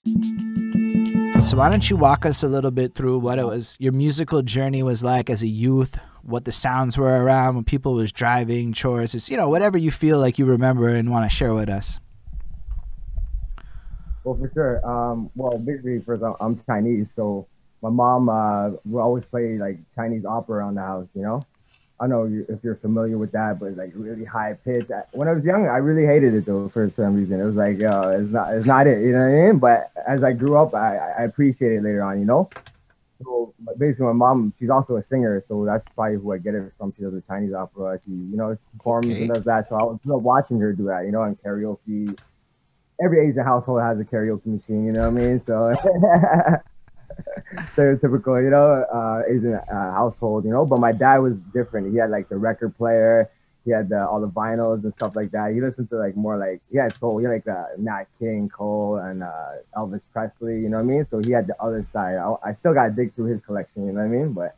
So why don't you walk us a little bit through what it was, your musical journey was like as a youth, what the sounds were around when people was driving, chores, it's, you know, whatever you feel like you remember and want to share with us. Well, for sure. Well, basically, first, I'm Chinese, so my mom would always play like Chinese opera around the house. You know, I don't know if you're familiar with that, but like really high pitch. When I was young, I really hated it though for some reason. It was like, it's not it. You know what I mean? But as I grew up, I appreciate it later on. You know. So basically, my mom, she's also a singer, so that's probably who I get it from. She does the Chinese opera. She, you know, performs and does that. So I was watching her do that, you know, and karaoke. Every Asian household has a karaoke machine, you know what I mean? So stereotypical, you know, Asian household, you know. But my dad was different. He had like the record player. He had all the vinyls and stuff like that. He listened to like more like he had soul. He had like Nat King Cole and Elvis Presley. You know what I mean? So he had the other side. I still got to dig through his collection. You know what I mean? But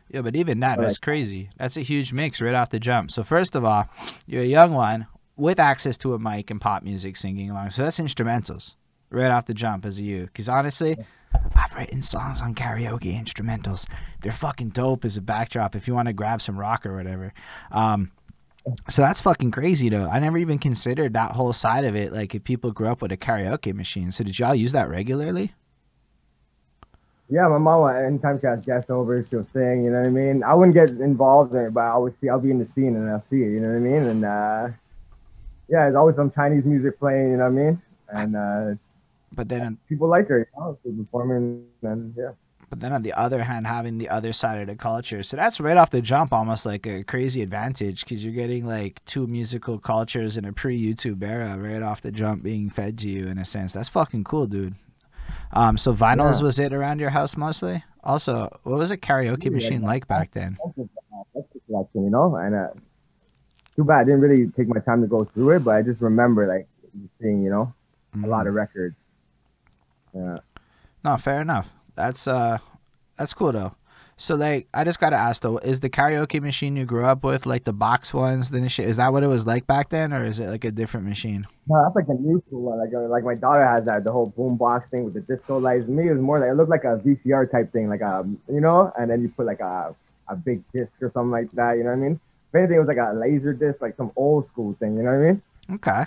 yeah, but even that's crazy. That's a huge mix right off the jump. So first of all, you're a young one with access to a mic and pop music singing along. So that's instrumentals right off the jump as a youth. Because honestly, I've written songs on karaoke instrumentals. They're fucking dope as a backdrop if you want to grab some rock or whatever. So that's fucking crazy though. I never even considered that whole side of it. Like if people grew up with a karaoke machine. So did y'all use that regularly? Yeah, my mom, anytime she has guests over, she'll sing, you know what I mean? I wouldn't get involved in it, but I'll be in the scene and I'll see it, you know what I mean? And yeah, there's always some Chinese music playing, you know what I mean? And but then people like her, you know, she's performing, and yeah. But then on the other hand, having the other side of the culture. So that's right off the jump almost like a crazy advantage because you're getting like two musical cultures in a pre-YouTube era right off the jump being fed to you in a sense. That's fucking cool, dude. So vinyls was it around your house mostly? Also, what was a karaoke machine like back then? That's the collection, you know? And too bad I didn't really take my time to go through it, but I just remember like seeing, you know, a lot of records. Yeah. No, fair enough. That's cool though. So like, I just gotta ask though, is the karaoke machine you grew up with like the box ones? Then shit, is that what it was like back then, or is it like a different machine? No, that's like a new school one. Like my daughter has that, the whole boom box thing with the disco lights. Me, it was more like it looked like a VCR type thing, like you know, and then you put like a big disc or something like that. You know what I mean? If anything, it was like a laser disc, like some old school thing. You know what I mean? Okay.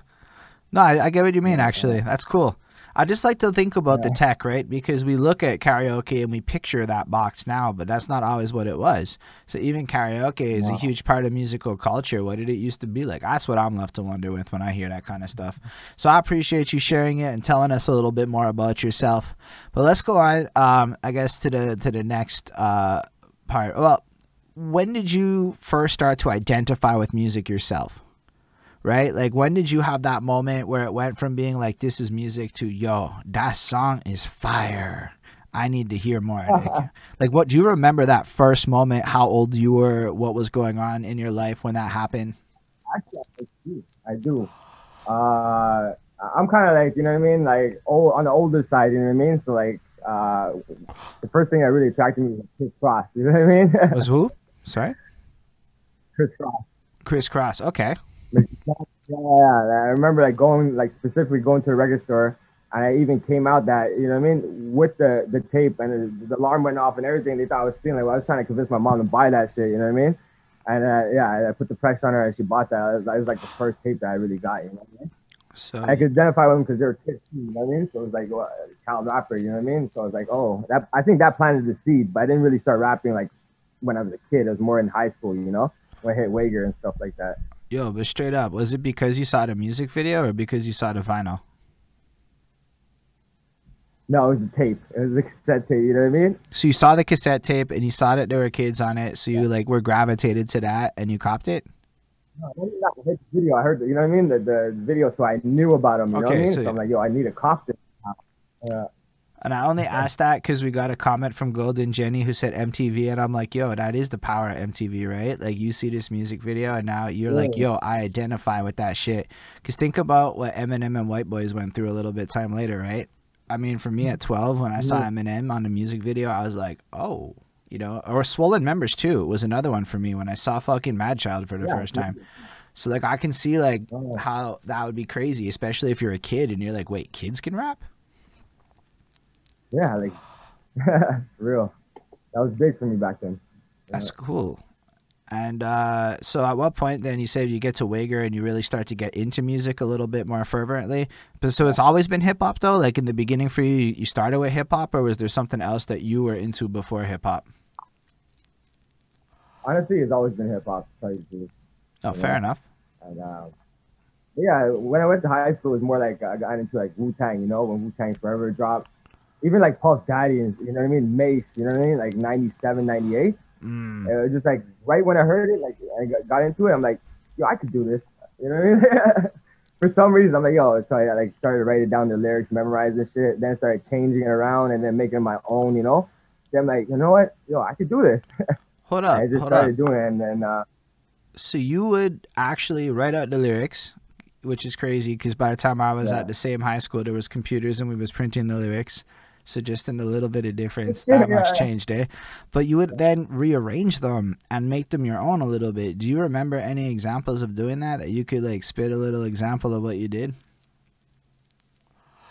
No, I get what you mean. Actually, that's cool. I just like to think about the tech, right? Because we look at karaoke and we picture that box now, but that's not always what it was. So even karaoke is a huge part of musical culture. What did it used to be like? That's what I'm left to wonder with when I hear that kind of stuff. So I appreciate you sharing it and telling us a little bit more about yourself. But let's go on, I guess, to the next part. Well, when did you first start to identify with music yourself? Right? Like, when did you have that moment where it went from being like, this is music to, yo, that song is fire. I need to hear more. Like, what do you remember that first moment, how old you were, what was going on in your life when that happened? Actually, I do. I'm kind of like, you know what I mean? Like, on the older side, you know what I mean? So, like, the first thing that really attracted me was Chris Cross. You know what I mean? Was who? Sorry? Chris Cross. Chris Cross. Okay. Yeah, I remember like specifically going to the record store, and I even came out that, you know what I mean, with the tape, and the alarm went off and everything. They thought I was stealing. Well, I was trying to convince my mom to buy that shit, you know what I mean? And yeah, I put the pressure on her and she bought that. It was like the first tape that I really got, you know what I mean? So I could identify with them because they were kids too, you know what I mean? So it was like, well, child rapper, you know what I mean? So I was like, oh, I think that planted the seed, but I didn't really start rapping like when I was a kid. It was more in high school, you know, when I hit Wager and stuff like that. Yo, but straight up, was it because you saw the music video or because you saw the vinyl? No, it was the tape. It was the cassette tape, you know what I mean? So you saw the cassette tape and you saw that there were kids on it, so you like were gravitated to that and you copped it? No, I didn't hit the video. I heard, you know what I mean? The video, so I knew about them, you know what I mean? So I'm like, yo, I need to cop this. And I only asked that because we got a comment from Golden Jenny who said MTV, and I'm like, yo, that is the power of MTV, right? Like, you see this music video, and now you're like, yo, I identify with that shit. Because think about what Eminem and White Boys went through a little bit time later, right? I mean, for me at 12, when I saw Eminem on the music video, I was like, oh, you know, or Swollen Members too was another one for me when I saw fucking Mad Child for the first time. So, like, I can see, like, how that would be crazy, especially if you're a kid and you're like, wait, kids can rap? Yeah, like for real. That was big for me back then. Yeah. That's cool. And so at what point then you said you get to Wager and you really start to get into music a little bit more fervently? But so it's always been hip hop though? Like in the beginning for you, you started with hip hop, or was there something else that you were into before hip hop? Honestly, it's always been hip hop, to tell you the truth, Oh, you fair know. enough. And yeah, when I went to high school, it was more like I got into like Wu Tang, you know, when Wu Tang Forever dropped. Even like Puff Daddy, and you know what I mean, Mace, you know what I mean, like 97, 98. Mm. It was just like right when I heard it, like I got into it, I'm like, yo, I could do this. You know what I mean? For some reason, I'm like, yo, so I like started writing down the lyrics, memorizing shit, then started changing it around and then making my own, you know. Then I'm like, you know what, yo, I could do this. Hold up, I just hold up. started doing it, and then So you would actually write out the lyrics, which is crazy because by the time I was yeah, at the same high school, there was computers and we was printing the lyrics. So just in a little bit of difference, that much yeah. changed, eh? But you would then rearrange them and make them your own a little bit. Do you remember any examples of doing that? That you could like spit a little example of what you did?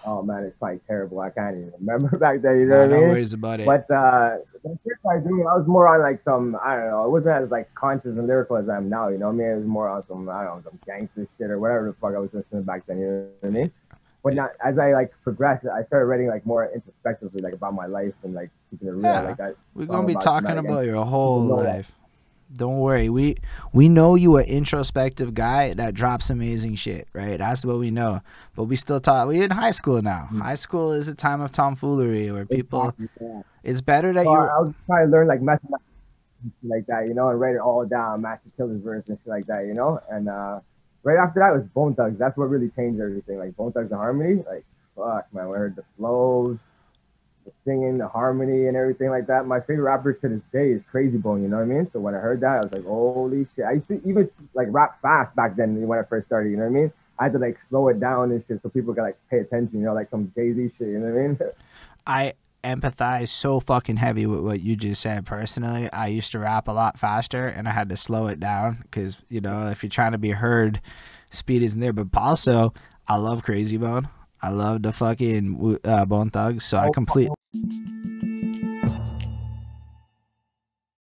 Oh man, it's probably terrible. I can't even remember back then. You know Nah, what I no mean? worries about it. But the shit I do, I was more on like some, I don't know. It wasn't as like conscious and lyrical as I am now. You know what I mean? It was more on some, I don't know, some gangster shit or whatever the fuck I was listening back then. You know what I mean? But not as I like progressed, I started writing like more introspectively, like about my life and like keeping it real. Yeah, Like that we're song gonna be about talking like, and about your people whole know that. life. Don't worry. We know you an introspective guy that drops amazing shit, right? That's what we know. But we still talk. We're in high school now. Mm. High school is a time of tomfoolery where people. Exactly. Yeah. It's better that So you. I was trying to learn like mathematics and shit like that, you know, and write it all down, Master Killer's verse and shit like that, you know. And right after that was Bone Thugs. That's what really changed everything. Like Bone Thugs and Harmony, like fuck man, when I heard the flows, the singing, the harmony, and everything like that. My favorite rapper to this day is Crazy Bone. You know what I mean? So when I heard that, I was like, holy shit! I used to even like rap fast back then when I first started. You know what I mean? I had to like slow it down and shit so people could like pay attention. You know, like some Jay Z shit. You know what I mean? I empathize so fucking heavy with what you just said. Personally, I used to rap a lot faster, and I had to slow it down because you know if you're trying to be heard, speed isn't there. But also, I love Crazy Bone. I love the fucking Bone Thugs. So I Oh, complete.